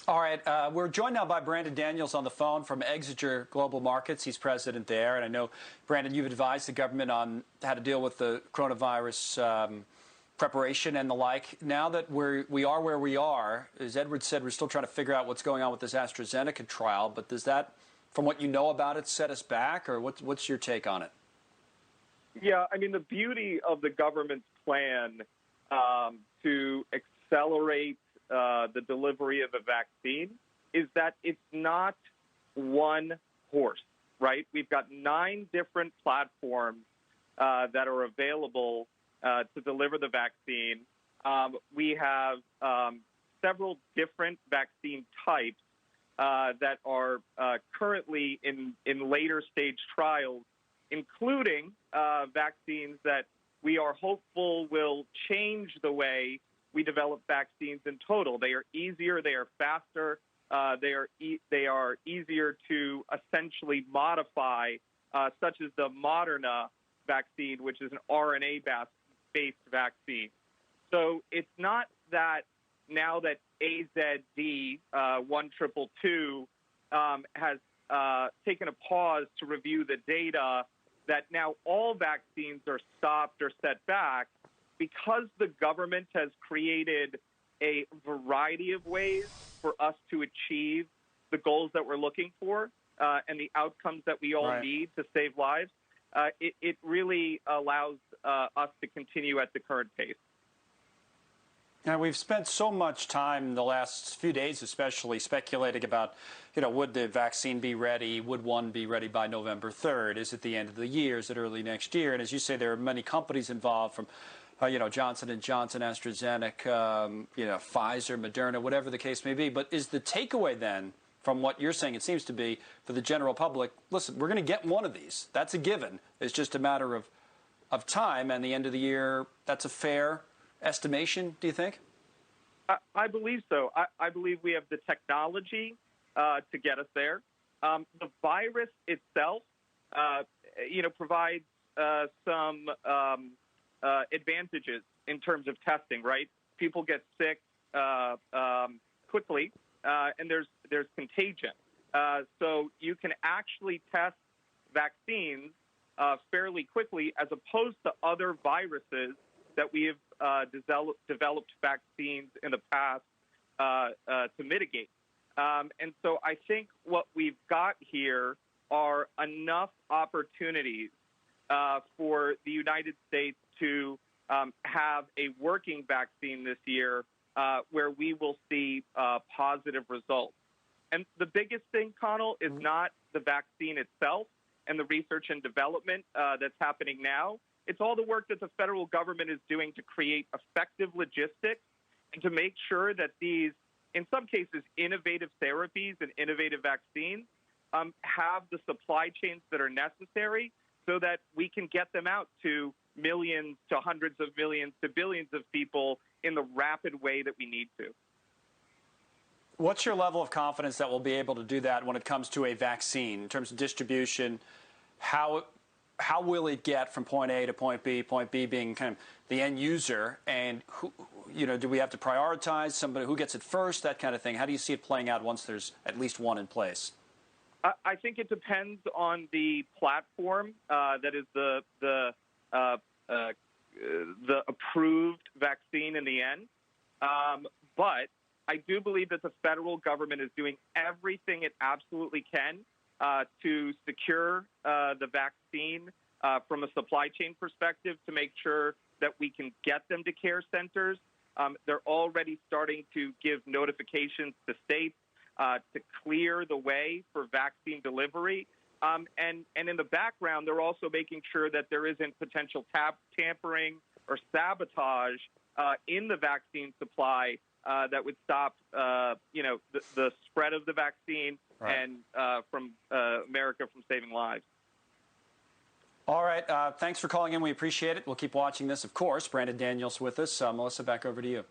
All right, we're joined now by Brandon Daniels on the phone from Exiger Global Markets. He's president there, and I know, Brandon, you've advised the government on how to deal with the coronavirus preparation and the like. Now that we are where we are, as Edward said, we're still trying to figure out what's going on with this AstraZeneca trial, but does that, from what you know about it, set us back, or what's your take on it? Yeah, I mean, the beauty of the government's plan to accelerate the delivery of a vaccine is that it's not one horse, right? We've got 9 different platforms that are available to deliver the vaccine. We have several different vaccine types that are currently in later stage trials, including vaccines that we are hopeful will change the way we develop vaccines in total. They are easier, they are faster, they are easier to essentially modify, such as the Moderna vaccine, which is an RNA-based vaccine. So it's not that now that AZD 1222 has taken a pause to review the data, that now all vaccines are stopped or set back, because the government has created a variety of ways for us to achieve the goals that we're looking for and the outcomes that we all need to save lives. It really allows us to continue at the current pace. Now, we've spent so much time the last few days especially speculating about, would the vaccine be ready? Would one be ready by November 3rd? Is it the end of the year? Is it early next year? And as you say, there are many companies involved from, Johnson & Johnson, AstraZeneca, Pfizer, Moderna, whatever the case may be. But is the takeaway then from what you're saying, it seems to be, for the general public, listen, we're going to get one of these. That's a given. It's just a matter of time, and the end of the year, that's a fair estimation, do you think? I believe so. I believe we have the technology to get us there. The virus itself, provides some advantages in terms of testing, right? People get sick quickly, and there's contagion. So you can actually test vaccines fairly quickly, as opposed to other viruses that we have developed vaccines in the past to mitigate. And so I think what we've got here are enough opportunities for the United States to have a working vaccine this year where we will see positive results. And the biggest thing, Connell, is not the vaccine itself and the research and development that's happening now. It's all the work that the federal government is doing to create effective logistics and to make sure that these, in some cases, innovative therapies and innovative vaccines have the supply chains that are necessary so that we can get them out to millions, to hundreds of millions, to billions of people in the rapid way that we need to. What's your level of confidence that we'll be able to do that when it comes to a vaccine in terms of distribution? How will it get from point A to point B being kind of the end user, and who, do we have to prioritize somebody who gets it first, that kind of thing? How do you see it playing out once there's at least one in place? I think it depends on the platform that is the approved vaccine in the end. But I do believe that the federal government is doing everything it absolutely can to secure the vaccine from a supply chain perspective, to make sure that we can get them to care centers. They're already starting to give notifications to states to clear the way for vaccine delivery. And in the background, they're also making sure that there isn't potential tampering or sabotage in the vaccine supply that would stop, the spread of the vaccine and from America from saving lives. All right. Thanks for calling in. We appreciate it. We'll keep watching this, of course. Brandon Daniels with us. Melissa, back over to you.